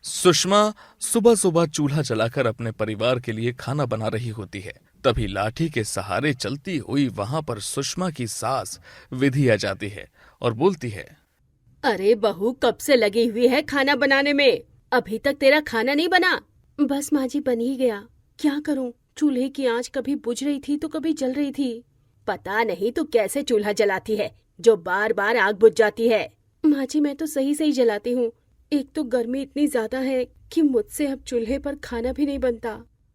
सुषमा सुबह सुबह चूल्हा जलाकर अपने परिवार के लिए खाना बना रही होती है। तभी लाठी के सहारे चलती हुई वहां पर सुषमा की सास विधि आ जाती है और बोलती है, अरे बहू, कब से लगी हुई है खाना बनाने में? अभी तक तेरा खाना नहीं बना? बस माँ जी, बन ही गया। क्या करूँ, चूल्हे की आंच कभी बुझ रही थी तो कभी जल रही थी। पता नहीं तू कैसे चूल्हा जलाती है जो बार बार आग बुझ जाती है। माँ जी, मैं तो सही सही जलाती हूँ। एक तो गर्मी इतनी ज्यादा है कि मुझसे अब चूल्हे पर खाना भी नहीं बनता।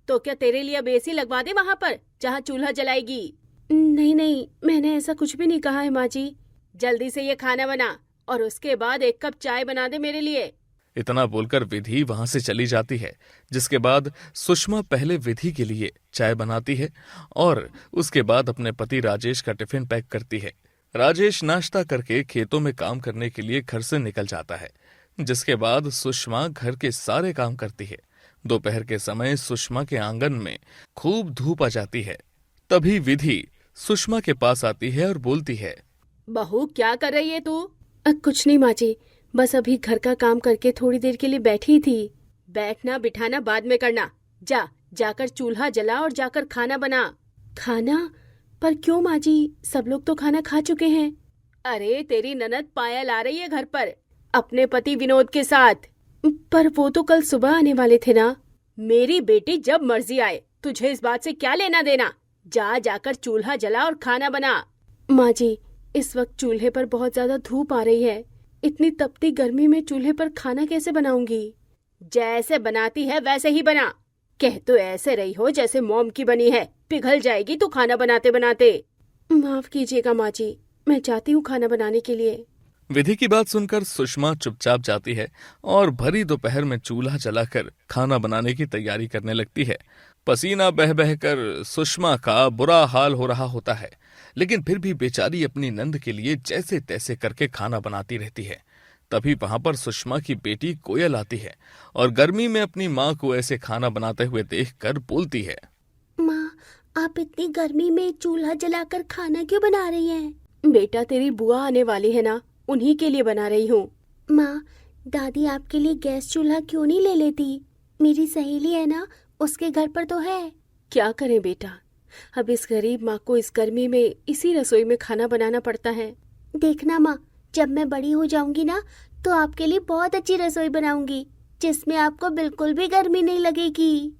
तो क्या तेरे लिए अब एसी लगवा दे वहाँ पर जहाँ चूल्हा जलाएगी? नहीं नहीं, मैंने ऐसा कुछ भी नहीं कहा है माँ जी। जल्दी से ये खाना बना और उसके बाद एक कप चाय बना दे मेरे लिए। इतना बोलकर विधि वहां से चली जाती है। जिसके बाद सुषमा पहले विधि के लिए चाय बनाती है और उसके बाद अपने पति राजेश का टिफिन पैक करती है। राजेश नाश्ता करके खेतों में काम करने के लिए घर से निकल जाता है। जिसके बाद सुषमा घर के सारे काम करती है। दोपहर के समय सुषमा के आंगन में खूब धूप आ जाती है। तभी विधि सुषमा के पास आती है और बोलती है, बहू, क्या कर रही है तू? कुछ नहीं माँ जी, बस अभी घर का काम करके थोड़ी देर के लिए बैठी थी। बैठना बिठाना बाद में करना। जाकर चूल्हा जला और जाकर खाना बना। खाना? पर क्यों माँ जी, सब लोग तो खाना खा चुके हैं। अरे तेरी ननद पायल आ रही है घर पर अपने पति विनोद के साथ। पर वो तो कल सुबह आने वाले थे ना। मेरी बेटी जब मर्जी आए, तुझे इस बात से क्या लेना देना? जाकर चूल्हा जला और खाना बना। माँ जी, इस वक्त चूल्हे पर बहुत ज्यादा धूप आ रही है। इतनी तपती गर्मी में चूल्हे पर खाना कैसे बनाऊंगी? जैसे बनाती है वैसे ही बना। कह तो ऐसे रही हो जैसे मोम की बनी है, पिघल जाएगी तू खाना बनाते बनाते। माफ कीजिएगा माँ जी, मैं चाहती हूँ खाना बनाने के लिए। विधि की बात सुनकर सुषमा चुपचाप जाती है और भरी दोपहर में चूल्हा जलाकर खाना बनाने की तैयारी करने लगती है। पसीना बह बह कर सुषमा का बुरा हाल हो रहा होता है, लेकिन फिर भी बेचारी अपनी नंद के लिए जैसे तैसे करके खाना बनाती रहती है। तभी वहां पर सुषमा की बेटी कोयल आती है और गर्मी में अपनी माँ को ऐसे खाना बनाते हुए देखकर बोलती है, माँ, आप इतनी गर्मी में चूल्हा जलाकर खाना क्यों बना रही हैं? बेटा, तेरी बुआ आने वाली है ना, उन्हीं के लिए बना रही हूँ। माँ, दादी आपके लिए गैस चूल्हा क्यों नहीं ले लेती? मेरी सहेली है ना, उसके घर पर तो है। क्या करें बेटा, अब इस गरीब माँ को इस गर्मी में इसी रसोई में खाना बनाना पड़ता है। देखना माँ, जब मैं बड़ी हो जाऊंगी ना, तो आपके लिए बहुत अच्छी रसोई बनाऊंगी जिसमें आपको बिल्कुल भी गर्मी नहीं लगेगी।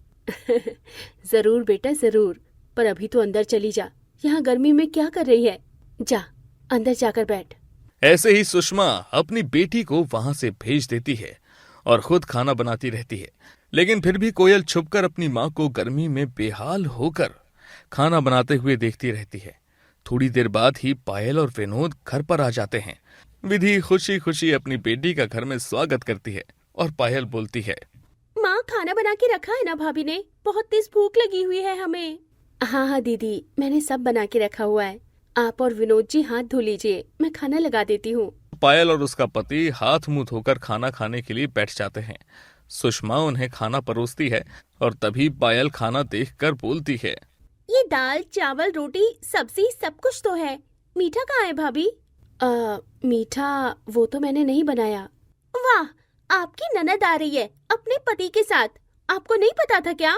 जरूर बेटा जरूर, पर अभी तो अंदर चली जा। यहाँ गर्मी में क्या कर रही है? जा, अंदर जाकर बैठ। ऐसे ही सुषमा अपनी बेटी को वहां से भेज देती है और खुद खाना बनाती रहती है। लेकिन फिर भी कोयल छुपकर अपनी माँ को गर्मी में बेहाल होकर खाना बनाते हुए देखती रहती है। थोड़ी देर बाद ही पायल और विनोद घर पर आ जाते हैं। विधि खुशी खुशी अपनी बेटी का घर में स्वागत करती है और पायल बोलती है, माँ, खाना बना के रखा है ना भाभी ने? बहुत तेज भूख लगी हुई है हमें। हाँ हाँ दीदी, मैंने सब बना के रखा हुआ है। आप और विनोद जी हाथ धो लीजिए, मैं खाना लगा देती हूँ। पायल और उसका पति हाथ मुंह धोकर खाना खाने के लिए बैठ जाते हैं। सुषमा उन्हें खाना परोसती है और तभी पायल खाना देखकर बोलती है, ये दाल चावल रोटी सब्जी सब कुछ तो है, मीठा कहाँ है भाभी? मीठा वो तो मैंने नहीं बनाया। वाह, आपकी ननद आ रही है अपने पति के साथ। आपको नहीं पता था क्या?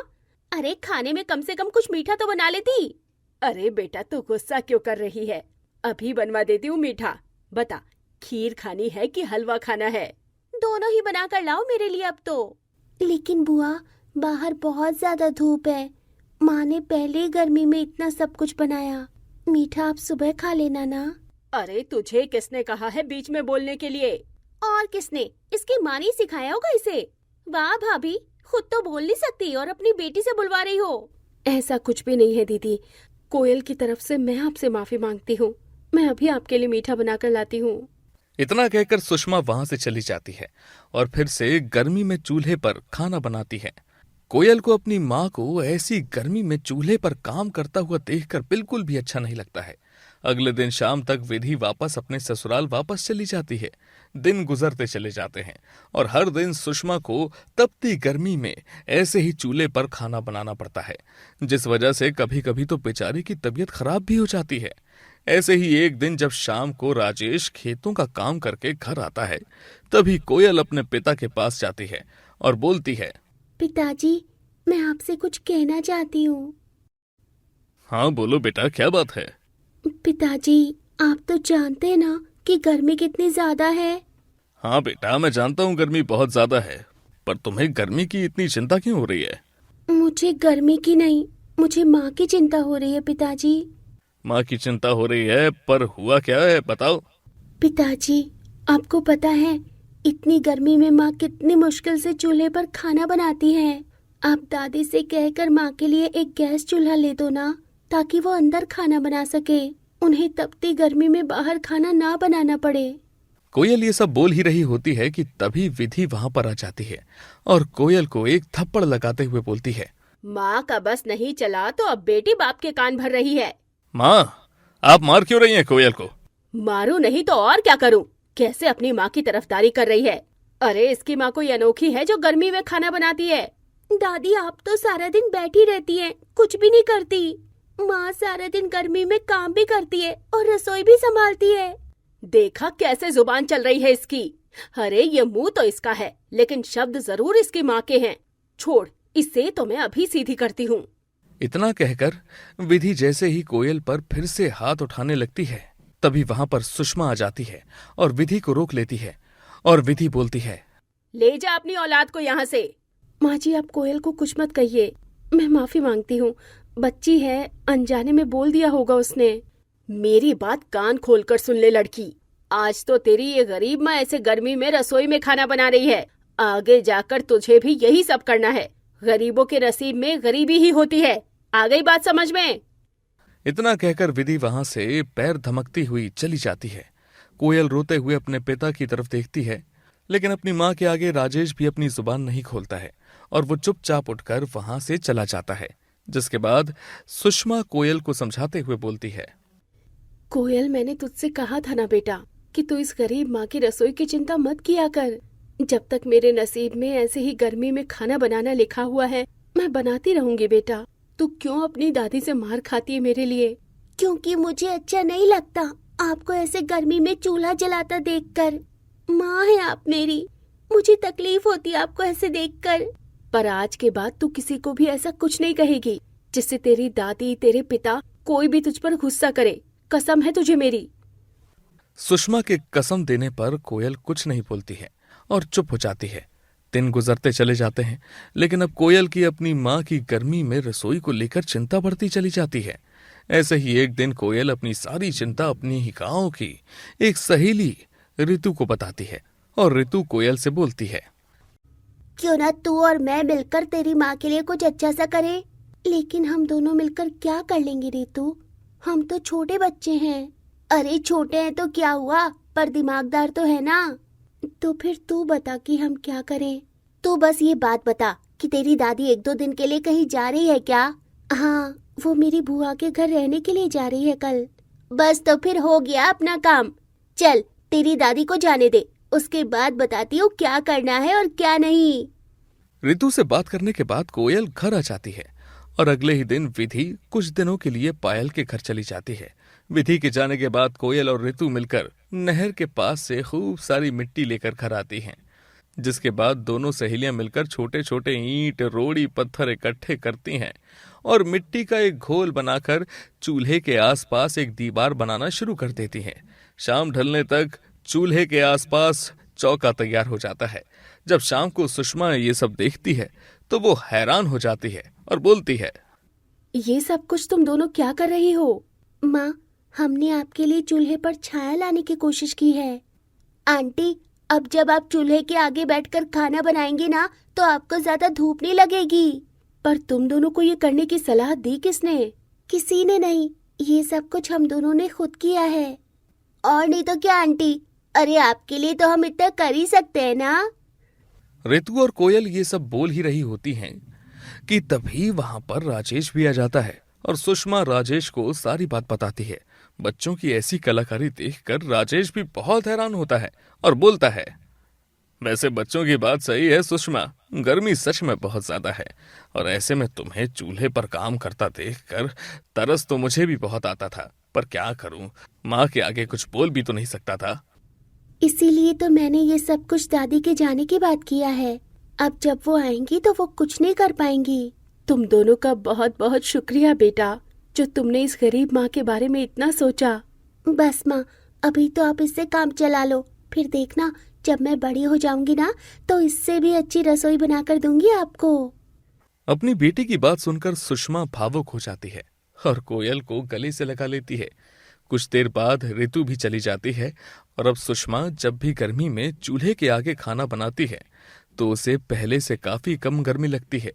अरे खाने में कम से कम कुछ मीठा तो बना लेती। अरे बेटा, तू गुस्सा क्यों कर रही है? अभी बनवा देती हूँ मीठा। बता, खीर खानी है कि हलवा खाना है? दोनों ही बना कर लाओ मेरे लिए अब तो। लेकिन बुआ, बाहर बहुत ज्यादा धूप है। माँ ने पहले ही गर्मी में इतना सब कुछ बनाया। मीठा आप सुबह खा लेना ना। अरे तुझे किसने कहा है बीच में बोलने के लिए? और किसने? इसकी माँ ने सिखाया होगा इसे। वाह भाभी, खुद तो बोल नहीं सकती और अपनी बेटी से बुलवा रही हो। ऐसा कुछ भी नहीं है दीदी, कोयल की तरफ से मैं आपसे माफी मांगती हूँ। मैं अभी आपके लिए मीठा बनाकर लाती हूँ। इतना कहकर सुषमा वहां से चली जाती है और फिर से गर्मी में चूल्हे पर खाना बनाती है। कोयल को अपनी माँ को ऐसी गर्मी में चूल्हे पर काम करता हुआ देखकर बिल्कुल भी अच्छा नहीं लगता है। अगले दिन शाम तक विधि वापस अपने ससुराल वापस चली जाती है। दिन गुजरते चले जाते हैं और हर दिन सुषमा को तपती गर्मी में ऐसे ही चूल्हे पर खाना बनाना पड़ता है, जिस वजह से कभी कभी तो बेचारी की तबीयत खराब भी हो जाती है। ऐसे ही एक दिन जब शाम को राजेश खेतों का काम करके घर आता है, तभी कोयल अपने पिता के पास जाती है और बोलती है, पिताजी, मैं आपसे कुछ कहना चाहती हूँ। हाँ बोलो बेटा, क्या बात है? पिताजी, आप तो जानते हैं ना कि गर्मी कितनी ज्यादा है। हाँ बेटा, मैं जानता हूँ गर्मी बहुत ज्यादा है, पर तुम्हें गर्मी की इतनी चिंता क्यों हो रही है? मुझे गर्मी की नहीं, मुझे माँ की चिंता हो रही है पिताजी। माँ की चिंता हो रही है, पर हुआ क्या है बताओ। पिताजी, आपको पता है इतनी गर्मी में माँ कितनी मुश्किल से चूल्हे पर खाना बनाती है। आप दादी से कहकर माँ के लिए एक गैस चूल्हा ले दो ना, ताकि वो अंदर खाना बना सके, उन्हें तपती गर्मी में बाहर खाना ना बनाना पड़े। कोयल ये सब बोल ही रही होती है कि तभी विधि वहां पर आ जाती है और कोयल को एक थप्पड़ लगाते हुए बोलती है, माँ का बस नहीं चला तो अब बेटी बाप के कान भर रही है। माँ, आप मार क्यों रही हैं कोयल को? मारू नहीं तो और क्या करूं? कैसे अपनी माँ की तरफदारी कर रही है। अरे इसकी माँ कोई अनोखी है जो गर्मी में खाना बनाती है। दादी, आप तो सारा दिन बैठी रहती हैं, कुछ भी नहीं करती। माँ सारा दिन गर्मी में काम भी करती है और रसोई भी संभालती है। देखा कैसे जुबान चल रही है इसकी। अरे ये मुंह तो इसका है, लेकिन शब्द जरूर इसकी माँ के हैं। छोड़, इसे तो मैं अभी सीधी करती हूँ। इतना कहकर विधि जैसे ही कोयल पर फिर से हाथ उठाने लगती है, तभी वहां पर सुषमा आ जाती है और विधि को रोक लेती है और विधि बोलती है, ले जा अपनी औलाद को यहाँ से। माँ जी, आप कोयल को कुछ मत कहिए, मैं माफी मांगती हूँ। बच्ची है, अनजाने में बोल दिया होगा उसने। मेरी बात कान खोलकर सुन ले लड़की, आज तो तेरी ये गरीब माँ ऐसे गर्मी में रसोई में खाना बना रही है, आगे जाकर तुझे भी यही सब करना है। गरीबों के नसीब में गरीबी ही होती है। आ गई बात समझ में? इतना कहकर विधि वहां से पैर धमकती हुई चली जाती है। कोयल रोते हुए अपने पिता की तरफ देखती है, लेकिन अपनी माँ के आगे राजेश भी अपनी जुबान नहीं खोलता है और वो चुपचाप उठकर वहां से चला जाता है। जिसके बाद सुषमा कोयल को समझाते हुए बोलती है, कोयल, मैंने तुझसे कहा था ना बेटा कि तू इस गरीब माँ की रसोई की चिंता मत किया कर। जब तक मेरे नसीब में ऐसे ही गर्मी में खाना बनाना लिखा हुआ है, मैं बनाती रहूंगी बेटा। तू क्यों अपनी दादी से मार खाती है मेरे लिए? क्योंकि मुझे अच्छा नहीं लगता आपको ऐसे गर्मी में चूल्हा जलाता देखकर। माँ है आप मेरी, मुझे तकलीफ होती है आपको ऐसे देखकर। पर आज के बाद तू किसी को भी ऐसा कुछ नहीं कहेगी जिससे तेरी दादी, तेरे पिता, कोई भी तुझ पर गुस्सा करे। कसम है तुझे मेरी। सुषमा के कसम देने पर कोयल कुछ नहीं बोलती है और चुप हो जाती है। दिन गुजरते चले जाते हैं, लेकिन अब कोयल की अपनी माँ की गर्मी में रसोई को लेकर चिंता बढ़ती चली जाती है। ऐसे ही एक दिन कोयल अपनी सारी चिंता अपनी ही गांव की एक सहेली ऋतु को बताती है और ऋतु कोयल से बोलती है, क्यों ना तू और मैं मिलकर तेरी माँ के लिए कुछ अच्छा सा करें। लेकिन हम दोनों मिलकर क्या कर लेंगे ऋतु? हम तो छोटे बच्चे हैं। अरे छोटे हैं तो क्या हुआ, पर दिमागदार तो है ना। तो फिर तू बता कि हम क्या करें। तू बस ये बात बता कि तेरी दादी 1-2 दिन के लिए कहीं जा रही है क्या? हाँ, वो मेरी बुआ के घर रहने के लिए जा रही है कल। बस तो फिर हो गया अपना काम। चल तेरी दादी को जाने दे, उसके बाद बताती हूँ क्या करना है और क्या नहीं। ऋतु से बात करने के बाद कोयल घर आ जाती है और अगले ही दिन विधि कुछ दिनों के लिए पायल के घर चली जाती है। विधि के जाने के बाद कोयल और ऋतु मिलकर नहर के पास से खूब सारी मिट्टी लेकर घर आती हैं। जिसके बाद दोनों सहेलियां मिलकर छोटे छोटे ईंट, रोड़ी, पत्थर इकट्ठे करती हैं और मिट्टी का एक घोल बनाकर चूल्हे के आसपास एक दीवार बनाना शुरू कर देती हैं। शाम ढलने तक चूल्हे के आसपास चौका तैयार हो जाता है। जब शाम को सुषमा ये सब देखती है तो वो हैरान हो जाती है और बोलती है, ये सब कुछ तुम दोनों क्या कर रही हो? माँ, हमने आपके लिए चूल्हे पर छाया लाने की कोशिश की है। आंटी, अब जब आप चूल्हे के आगे बैठकर खाना बनाएंगी ना, तो आपको ज्यादा धूप नहीं लगेगी। पर तुम दोनों को ये करने की सलाह दी किसने? किसी ने नहीं, ये सब कुछ हम दोनों ने खुद किया है। और नहीं तो क्या आंटी, अरे आपके लिए तो हम इतना कर ही सकते हैं ना। ऋतु और कोयल ये सब बोल ही रही होती हैं कि तभी वहां पर राजेश भी आ जाता है और सुषमा राजेश को सारी बात बताती है। बच्चों की ऐसी कलाकारी देखकर राजेश भी बहुत हैरान होता है और बोलता है, वैसे बच्चों की बात सही है सुषमा, गर्मी सच में बहुत ज्यादा है और ऐसे में तुम्हें चूल्हे पर काम करता देखकर तरस तो मुझे भी बहुत आता था, पर क्या करूं, माँ के आगे कुछ बोल भी तो नहीं सकता था। इसीलिए तो मैंने ये सब कुछ दादी के जाने के बाद किया है। अब जब वो आएंगी तो वो कुछ नहीं कर पाएंगी। तुम दोनों का बहुत बहुत शुक्रिया बेटा, जो तुमने इस गरीब माँ के बारे में इतना सोचा। बस माँ, अभी तो आप इससे काम चला लो, फिर देखना जब मैं बड़ी हो जाऊंगी ना तो इससे भी अच्छी रसोई बनाकर दूंगी आपको। अपनी बेटी की बात सुनकर सुषमा भावुक हो जाती है और कोयल को गले से लगा लेती है। कुछ देर बाद ऋतु भी चली जाती है और अब सुषमा जब भी गर्मी में चूल्हे के आगे खाना बनाती है तो उसे पहले से काफी कम गर्मी लगती है।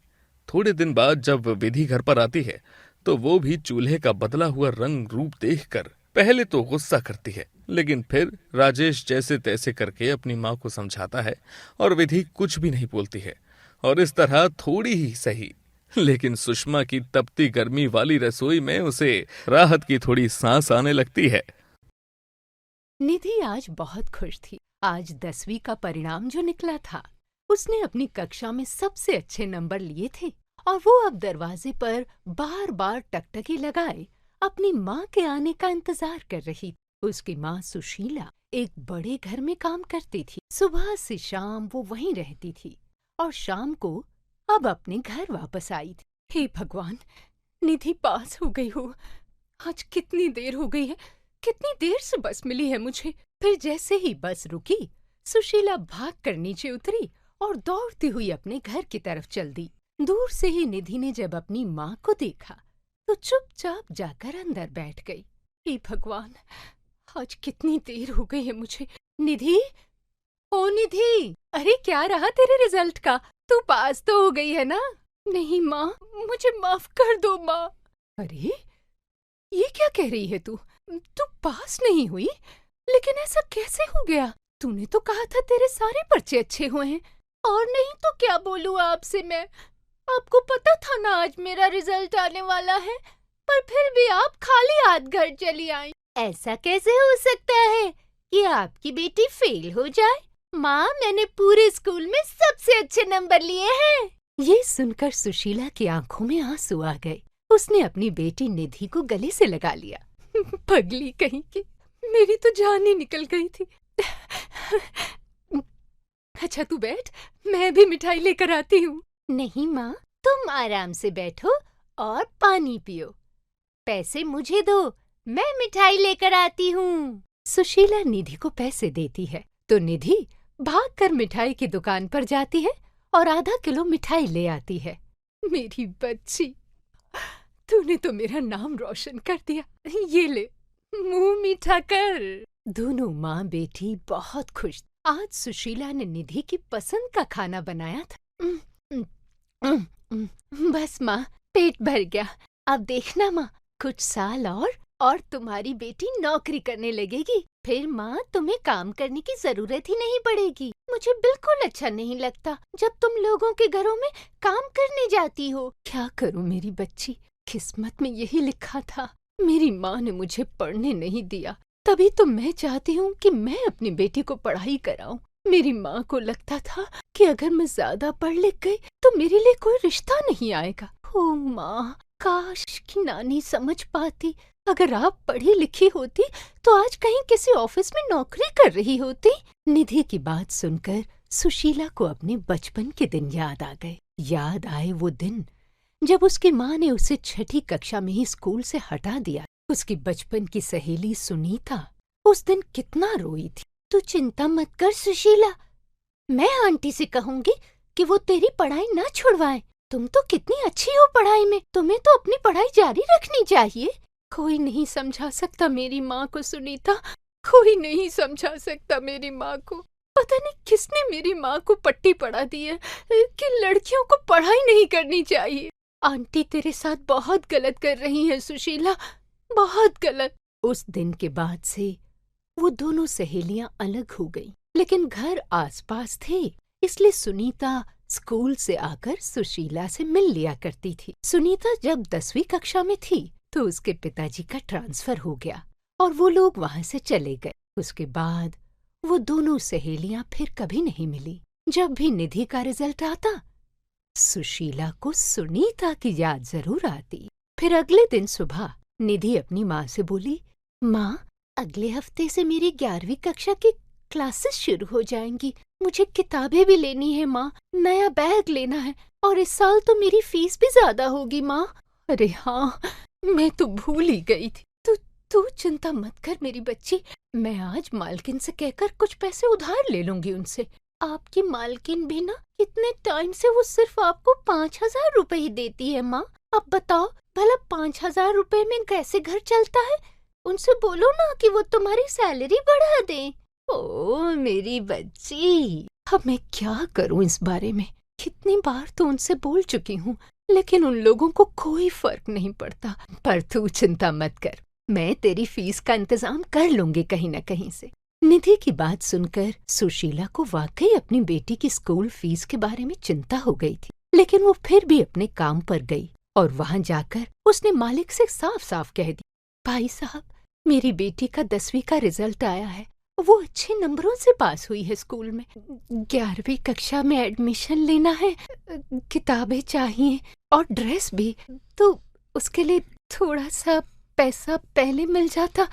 थोड़े दिन बाद जब विधि घर पर आती है तो वो भी चूल्हे का बदला हुआ रंग रूप देखकर पहले तो गुस्सा करती है, लेकिन फिर राजेश जैसे तैसे करके अपनी माँ को समझाता है और विधि कुछ भी नहीं बोलती है और इस तरह थोड़ी ही सही लेकिन सुषमा की तपती गर्मी वाली रसोई में उसे राहत की थोड़ी सांस आने लगती है। निधि आज बहुत खुश थी। आज 10वीं का परिणाम जो निकला था, उसने अपनी कक्षा में सबसे अच्छे नंबर लिए थे और वो अब दरवाजे पर बार बार टकटकी लगाए अपनी माँ के आने का इंतजार कर रही थी। उसकी माँ सुशीला एक बड़े घर में काम करती थी। सुबह से शाम वो वहीं रहती थी और शाम को अब अपने घर वापस आई थी। हे भगवान, निधि पास हो गई हो। आज कितनी देर हो गई है, कितनी देर से बस मिली है मुझे। फिर जैसे ही बस रुकी, सुशीला भागकर नीचे उतरी और दौड़ती हुई अपने घर की तरफ चल दी। दूर से ही निधि ने जब अपनी माँ को देखा तो चुपचाप जाकर अंदर बैठ गई। हे भगवान, आज कितनी देर हो गई है मुझे। निधि, ओ निधि, अरे क्या रहा तेरे रिजल्ट का? तू पास तो हो गई है ना? नहीं माँ, मुझे माफ कर दो माँ। अरे ये क्या कह रही है तू? तू पास नहीं हुई, लेकिन ऐसा कैसे हो गया? तूने तो कहा था तेरे सारे पर्चे अच्छे हुए हैं। और नहीं तो क्या बोलूँ आपसे मैं? आपको पता था ना आज मेरा रिजल्ट आने वाला है, पर फिर भी आप खाली हाथ घर चली आई। ऐसा कैसे हो सकता है कि आपकी बेटी फेल हो जाए? माँ, मैंने पूरे स्कूल में सबसे अच्छे नंबर लिए हैं। ये सुनकर सुशीला की आंखों में आंसू आ गए। उसने अपनी बेटी निधि को गले से लगा लिया। पगली कहीं की, मेरी तो जान ही निकल गई थी। अच्छा तू बैठ, मैं भी मिठाई लेकर आती हूँ। नहीं माँ, तुम आराम से बैठो और पानी पियो। पैसे मुझे दो, मैं मिठाई लेकर आती हूँ। सुशीला निधि को पैसे देती है तो निधि भागकर मिठाई की दुकान पर जाती है और आधा किलो मिठाई ले आती है। मेरी बच्ची, तूने तो मेरा नाम रोशन कर दिया। ये ले, मुंह मीठा कर। दोनों माँ बेटी बहुत खुश। आज सुशीला ने निधि की पसंद का खाना बनाया था। बस माँ, पेट भर गया। अब देखना माँ, कुछ साल और तुम्हारी बेटी नौकरी करने लगेगी। फिर माँ, तुम्हें काम करने की जरूरत ही नहीं पड़ेगी। मुझे बिल्कुल अच्छा नहीं लगता जब तुम लोगों के घरों में काम करने जाती हो। क्या करूँ मेरी बच्ची, किस्मत में यही लिखा था। मेरी माँ ने मुझे पढ़ने नहीं दिया, तभी तो मैं चाहती हूँ कि मैं अपनी बेटी को पढ़ाई कराऊं। मेरी माँ को लगता था कि अगर मैं ज्यादा पढ़ लिख गई तो मेरे लिए कोई रिश्ता नहीं आएगा। ओ माँ, काश कि नानी समझ पाती। अगर आप पढ़ी लिखी होती तो आज कहीं किसी ऑफिस में नौकरी कर रही होती। निधि की बात सुनकर सुशीला को अपने बचपन के दिन याद आ गए। याद आए वो दिन जब उसकी माँ ने उसे छठी कक्षा में ही स्कूल से हटा दिया। उसकी बचपन की सहेली सुनीता उस दिन कितना रोई थी। तू चिंता मत कर सुशीला, मैं आंटी से कहूंगी कि वो तेरी पढ़ाई ना छुड़वाएं। तुम तो कितनी अच्छी हो पढ़ाई में, तुम्हें तो अपनी पढ़ाई जारी रखनी चाहिए। कोई नहीं समझा सकता मेरी माँ को सुनीता, कोई नहीं समझा सकता मेरी माँ को। पता नहीं किसने मेरी माँ को पट्टी पढ़ा दी है कि लड़कियों को पढ़ाई नहीं करनी चाहिए। आंटी तेरे साथ बहुत गलत कर रही हैं सुशीला, बहुत गलत। उस दिन के बाद से वो दोनों सहेलियां अलग हो गईं, लेकिन घर आसपास थे, इसलिए सुनीता स्कूल से आकर सुशीला से मिल लिया करती थी। सुनीता जब 10वीं कक्षा में थी तो उसके पिताजी का ट्रांसफर हो गया और वो लोग वहां से चले गए। उसके बाद वो दोनों सहेलियां फिर कभी नहीं मिली। जब भी निधि का रिजल्ट आता, सुशीला को सुनीता की याद जरूर आती। फिर अगले दिन सुबह निधि अपनी माँ से बोली, माँ, अगले हफ्ते से मेरी 11वीं कक्षा की क्लासेस शुरू हो जाएंगी। मुझे किताबें भी लेनी है माँ, नया बैग लेना है, और इस साल तो मेरी फीस भी ज्यादा होगी माँ। अरे हाँ, मैं तो भूल ही गई थी। तू चिंता मत कर मेरी बच्ची, मैं आज मालकिन से कहकर कुछ पैसे उधार ले लूंगी उनसे। आपकी मालकिन भी ना कितने टाइम से वो सिर्फ आपको 5,000 रुपए ही देती है माँ। अब बताओ भला 5,000 रुपए में कैसे घर चलता है? उनसे बोलो ना कि वो तुम्हारी सैलरी बढ़ा दें। ओ मेरी बच्ची, अब मैं क्या करूं इस बारे में? कितनी बार तो उनसे बोल चुकी हूँ, लेकिन उन लोगों को कोई फर्क नहीं पड़ता। पर तू चिंता मत कर, मैं तेरी फीस का इंतजाम कर लूंगी कहीं न कहीं से। निधि की बात सुनकर सुशीला को वाकई अपनी बेटी की स्कूल फीस के बारे में चिंता हो गई थी, लेकिन वो फिर भी अपने काम पर गई और वहां जाकर उसने मालिक से साफ साफ कह दी, भाई साहब, मेरी बेटी का 10वीं का रिजल्ट आया है। वो अच्छे नंबरों से पास हुई है स्कूल में। 11वीं कक्षा में एडमिशन लेना है, किताबें चाहिए और ड्रेस भी, तो उसके लिए थोड़ा सा पैसा पहले मिल जाता।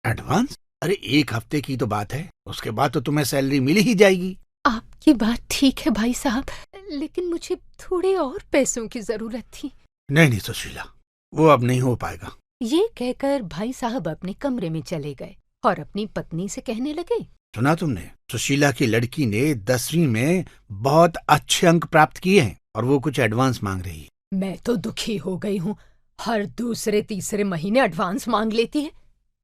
एडवांस? अरे 1 हफ्ते की तो बात है, उसके बाद तो तुम्हें सैलरी मिल ही जाएगी। आपकी बात ठीक है भाई साहब, लेकिन मुझे थोड़े और पैसों की जरूरत थी। नहीं सुशीला, वो अब नहीं हो पाएगा। ये कहकर भाई साहब अपने कमरे में चले गए और अपनी पत्नी से कहने लगे, सुना तुमने? सुशीला की लड़की ने 10वीं में बहुत अच्छे अंक प्राप्त किए हैं और वो कुछ एडवांस मांग रही है। मैं तो दुखी हो गई हूँ, हर दूसरे तीसरे महीने एडवांस मांग लेती है।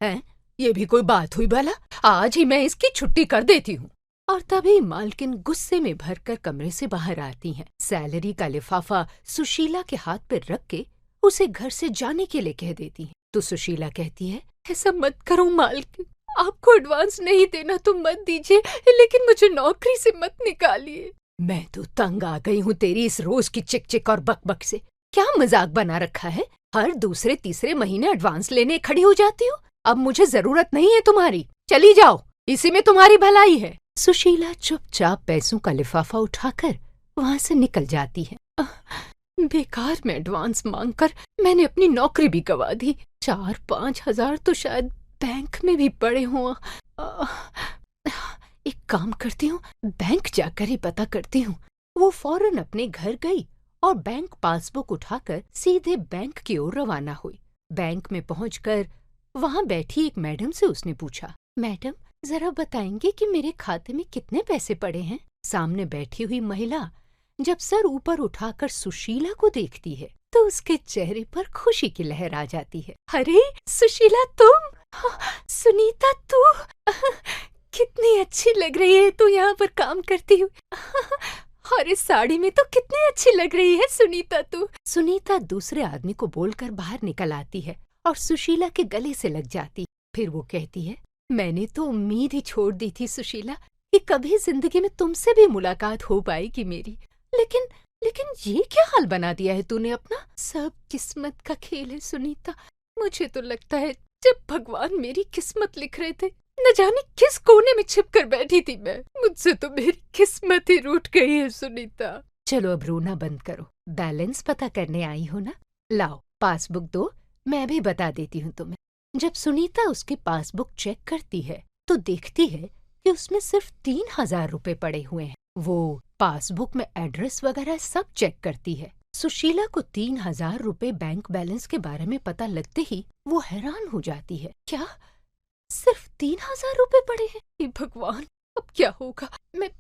हैं? ये भी कोई बात हुई भला? आज ही मैं इसकी छुट्टी कर देती हूँ। और तभी मालकिन गुस्से में भरकर कमरे से बाहर आती हैं। सैलरी का लिफाफा सुशीला के हाथ पर रख के उसे घर से जाने के लिए कह देती है। तो सुशीला कहती है, ऐसा मत करो मालकिन, आपको एडवांस नहीं देना तो मत दीजिए, लेकिन मुझे नौकरी से मत निकालिए। मैं तो तंग आ गई हूँ तेरी इस रोज की चिक चिक और बकबक से। क्या मजाक बना रखा है? हर दूसरे तीसरे महीने एडवांस लेने खड़ी हो जाती हो। अब मुझे जरूरत नहीं है तुम्हारी, चली जाओ, इसी में तुम्हारी भलाई है। सुशीला चुपचाप पैसों का लिफाफा उठाकर वहाँ से निकल जाती है। बेकार में एडवांस मांगकर मैंने अपनी नौकरी भी गवा दी। 4-5 हजार तो शायद बैंक में भी पड़े हों। एक काम करती हूँ, बैंक जाकर ही पता करती हूँ। वो फौरन अपने घर गई और बैंक पासबुक उठाकर सीधे बैंक की ओर रवाना हुई। बैंक में पहुंचकर वहां बैठी एक मैडम से उसने पूछा, मैडम जरा बताएंगे कि मेरे खाते में कितने पैसे पड़े हैं? सामने बैठी हुई महिला जब सर ऊपर उठाकर सुशीला को देखती है तो उसके चेहरे पर खुशी की लहर आ जाती है। अरे सुशीला, तुम? सुनीता तू? कितनी अच्छी लग रही है तू यहाँ पर काम करती हुई। और इस साड़ी में तो कितनी अच्छी लग रही है सुनीता तू। सुनीता दूसरे आदमी को बोलकर बाहर निकल आती है और सुशीला के गले से लग जाती। फिर वो कहती है, मैंने तो उम्मीद ही छोड़ दी थी सुशीला कि कभी जिंदगी में तुमसे भी मुलाकात हो पाएगी मेरी, लेकिन ये क्या हाल बना दिया है तूने अपना? सब किस्मत का खेल है सुनीता। मुझे तो लगता है जब भगवान मेरी किस्मत लिख रहे थे, न जाने किस कोने में छिप कर बैठी थी मैं। मुझसे तो मेरी किस्मत ही रूठ गई है सुनीता। चलो अब रोना बंद करो, बैलेंस पता करने आई हो ना? लाओ पासबुक दो, मैं भी बता देती हूँ तुम्हें। जब सुनीता उसकी पासबुक चेक करती है तो देखती है कि उसमें सिर्फ 3,000 रुपए पड़े हुए हैं। वो पासबुक में एड्रेस वगैरह सब चेक करती है। सुशीला को 3,000 रुपए बैंक बैलेंस के बारे में पता लगते ही वो हैरान हो जाती है। क्या सिर्फ 3,000 रुपए पड़े हैं? हे भगवान, अब क्या होगा? मैं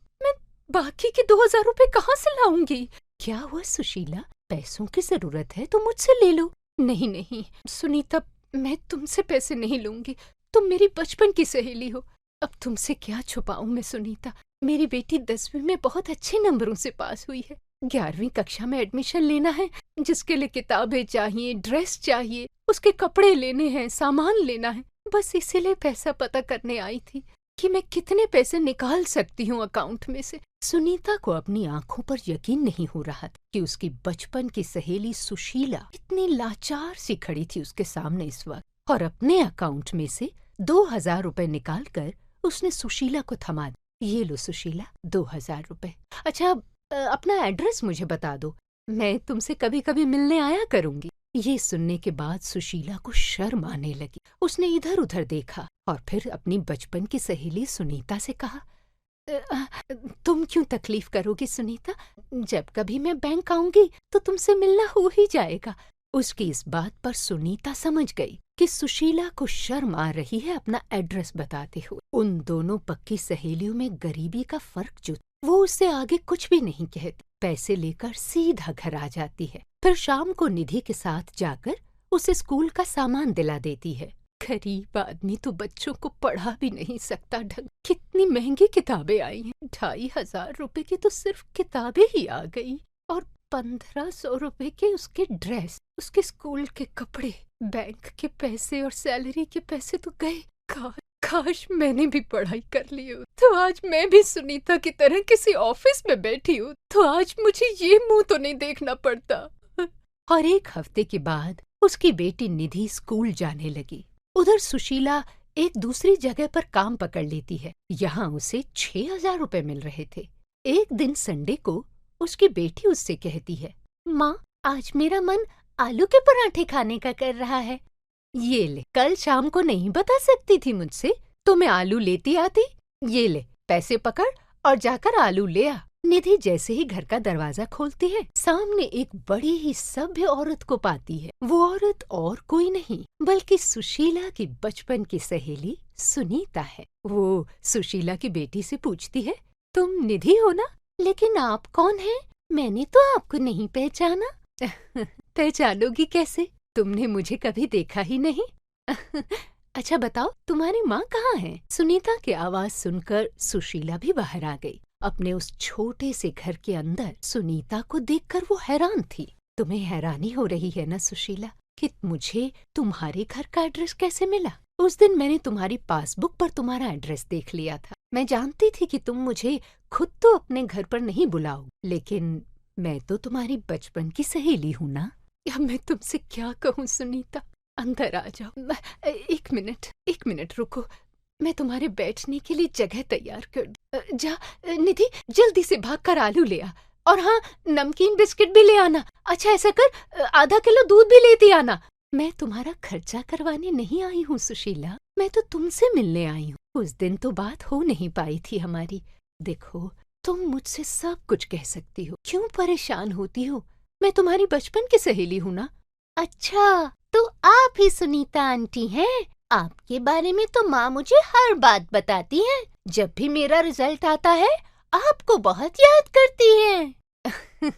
बाकी के 2,000 रुपए कहाँ से लाऊंगी? क्या हुआ सुशीला, पैसों की जरूरत है तो मुझसे ले लो। नहीं सुनीता, मैं तुमसे पैसे नहीं लूंगी, तुम मेरी बचपन की सहेली हो। अब तुमसे क्या छुपाऊं मैं सुनीता। मेरी बेटी 10वीं में बहुत अच्छे नंबरों से पास हुई है। 11वीं कक्षा में एडमिशन लेना है, जिसके लिए किताबें चाहिए, ड्रेस चाहिए, उसके कपड़े लेने हैं, सामान लेना है। बस इसीलिए पैसा पता करने आई थी कि मैं कितने पैसे निकाल सकती हूँ अकाउंट में से। सुनीता को अपनी आंखों पर यकीन नहीं हो रहा था कि उसकी बचपन की सहेली सुशीला इतनी लाचार सी खड़ी थी उसके सामने इस वक्त, और अपने अकाउंट में से 2,000 रुपए निकालकर उसने सुशीला को थमा दिया। ये लो सुशीला, 2000 रुपए। अच्छा अपना एड्रेस मुझे बता दो, मैं तुमसे कभी कभी मिलने आया करूंगी। ये सुनने के बाद सुशीला को शर्म आने लगी। उसने इधर उधर देखा और फिर अपनी बचपन की सहेली सुनीता से कहा, तुम क्यों तकलीफ करोगी सुनीता, जब कभी मैं बैंक आऊंगी तो तुमसे मिलना हो ही जाएगा। उसकी इस बात पर सुनीता समझ गई कि सुशीला को शर्म आ रही है अपना एड्रेस बताते हुए। उन दोनों पक्की सहेलियों में गरीबी का फर्क जो वो उससे आगे कुछ भी नहीं कहती, पैसे लेकर सीधा घर आ जाती है। फिर शाम को निधि के साथ जाकर उसे स्कूल का सामान दिला देती है। गरीब आदमी तो बच्चों को पढ़ा भी नहीं सकता ढंग। कितनी महंगी किताबें आई हैं, 2500 रुपए की तो सिर्फ किताबें ही आ गई, और 1500 रुपए के उसके ड्रेस, उसके स्कूल के कपड़े, बैंक के पैसे और सैलरी के पैसे तो गए। काश मैंने भी पढ़ाई कर ली हो, तो आज मैं भी सुनीता की तरह किसी ऑफिस में बैठी हूँ, तो आज मुझे ये मुंह तो नहीं देखना पड़ता। और 1 हफ्ते के बाद उसकी बेटी निधि स्कूल जाने लगी। उधर सुशीला एक दूसरी जगह पर काम पकड़ लेती है। यहाँ उसे 6000 रुपए मिल रहे थे। एक दिन संडे को उसकी बेटी उससे कहती है, माँ आज मेरा मन आलू के पराठे खाने का कर रहा है। ये ले, कल शाम को नहीं बता सकती थी मुझसे तो मैं आलू लेती आती। ये ले पैसे पकड़ और जाकर आलू ले आ। निधि जैसे ही घर का दरवाजा खोलती है, सामने एक बड़ी ही सभ्य औरत को पाती है। वो औरत और कोई नहीं बल्कि सुशीला की बचपन की सहेली सुनीता है। वो सुशीला की बेटी से पूछती है, तुम निधि हो ना? लेकिन आप कौन हैं? मैंने तो आपको नहीं पहचाना। पहचानोगी कैसे? तुमने मुझे कभी देखा ही नहीं। अच्छा बताओ तुम्हारी माँ कहाँ है? सुनीता की आवाज सुनकर सुशीला भी बाहर आ गई। अपने उस छोटे से घर के अंदर सुनीता को देखकर वो हैरान थी। तुम्हें हैरानी हो रही है ना सुशीला कि मुझे तुम्हारे घर का एड्रेस कैसे मिला? उस दिन मैंने तुम्हारी पासबुक पर तुम्हारा एड्रेस देख लिया था। मैं जानती थी कि तुम मुझे खुद तो अपने घर पर नहीं बुलाओ, लेकिन मैं तो तुम्हारी बचपन की सहेली हूँ ना। अब मैं तुमसे क्या कहूँ सुनीता, अंदर आ जाओ। एक मिनट रुको, मैं तुम्हारे बैठने के लिए जगह तैयार कर। जा निधि, जल्दी से भाग कर आलू ले आ, और हाँ नमकीन बिस्किट भी ले आना। अच्छा ऐसा कर, आधा किलो दूध भी लेती आना। मैं तुम्हारा खर्चा करवाने नहीं आई हूँ सुशीला, मैं तो तुमसे मिलने आई हूँ। उस दिन तो बात हो नहीं पाई थी हमारी। देखो तुम मुझसे सब कुछ कह सकती हो, क्यों परेशान होती हो? मैं तुम्हारी बचपन की सहेली हूँ ना। अच्छा तो आप ही सुनीता आंटी हैं? आपके बारे में तो माँ मुझे हर बात बताती है। जब भी मेरा रिजल्ट आता है आपको बहुत याद करती है।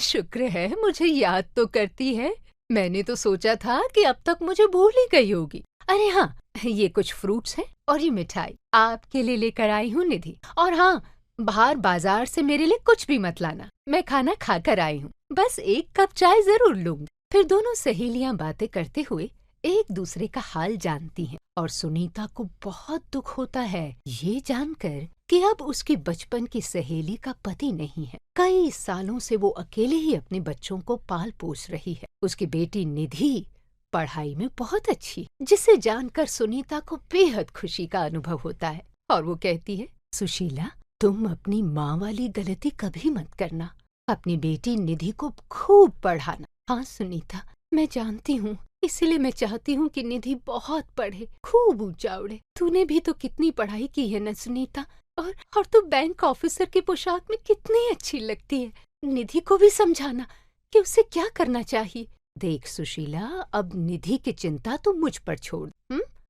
शुक्र है मुझे याद तो करती है। मैंने तो सोचा था कि अब तक मुझे भूल ही गई होगी। अरे हाँ, ये कुछ फ्रूट्स हैं और ये मिठाई आपके लिए लेकर आई हूँ निधि। और हाँ, बाहर बाजार से मेरे लिए कुछ भी मत लाना, मैं खाना खाकर आई हूँ। बस 1 कप चाय जरूर लूंगी। फिर दोनों सहेलियां बातें करते हुए एक दूसरे का हाल जानती हैं, और सुनीता को बहुत दुख होता है ये जानकर कि अब उसकी बचपन की सहेली का पति नहीं है। कई सालों से वो अकेले ही अपने बच्चों को पाल पोस रही है। उसकी बेटी निधि पढ़ाई में बहुत अच्छी, जिसे जानकर सुनीता को बेहद खुशी का अनुभव होता है। और वो कहती है, सुशीला तुम अपनी माँ वाली गलती कभी मत करना, अपनी बेटी निधि को खूब पढ़ाना। हाँ सुनीता, मैं जानती हूँ, इसीलिए मैं चाहती हूँ कि निधि बहुत पढ़े, खूब ऊंचा उड़े। तूने भी तो कितनी पढ़ाई की है न सुनीता, और तू बैंक ऑफिसर की पोशाक में कितनी अच्छी लगती है। निधि को भी समझाना कि उसे क्या करना चाहिए। देख सुशीला, अब निधि की चिंता तू मुझ पर छोड़।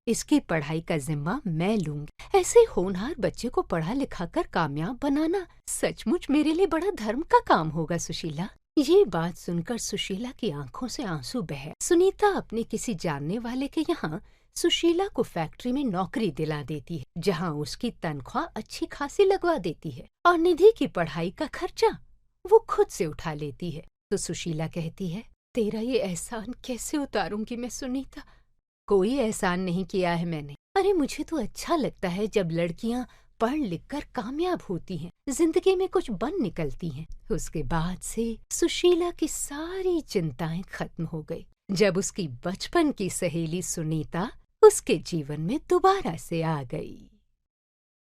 इसकी पढ़ाई का जिम्मा मैं लूंगी। ऐसे होनहार बच्चे को पढ़ा लिखा कर कामयाब बनाना सचमुच मेरे लिए बड़ा धर्म का काम होगा सुशीला। ये बात सुनकर सुशीला की आंखों से आंसू बहे। सुनीता अपने किसी जानने वाले के यहाँ सुशीला को फैक्ट्री में नौकरी दिला देती है, जहाँ उसकी तनख्वाह अच्छी खासी लगवा देती है, और निधि की पढ़ाई का खर्चा वो खुद से उठा लेती है। तो सुशीला कहती है, तेरा ये एहसान कैसे उतारूंगी मैं सुनीता? कोई एहसान नहीं किया है मैंने। अरे मुझे तो अच्छा लगता है जब लड़कियां पढ़ लिख कर कामयाब होती हैं, जिंदगी में कुछ बन निकलती हैं। उसके बाद से सुशीला की सारी चिंताएं खत्म हो गई, जब उसकी बचपन की सहेली सुनीता उसके जीवन में दोबारा से आ गई।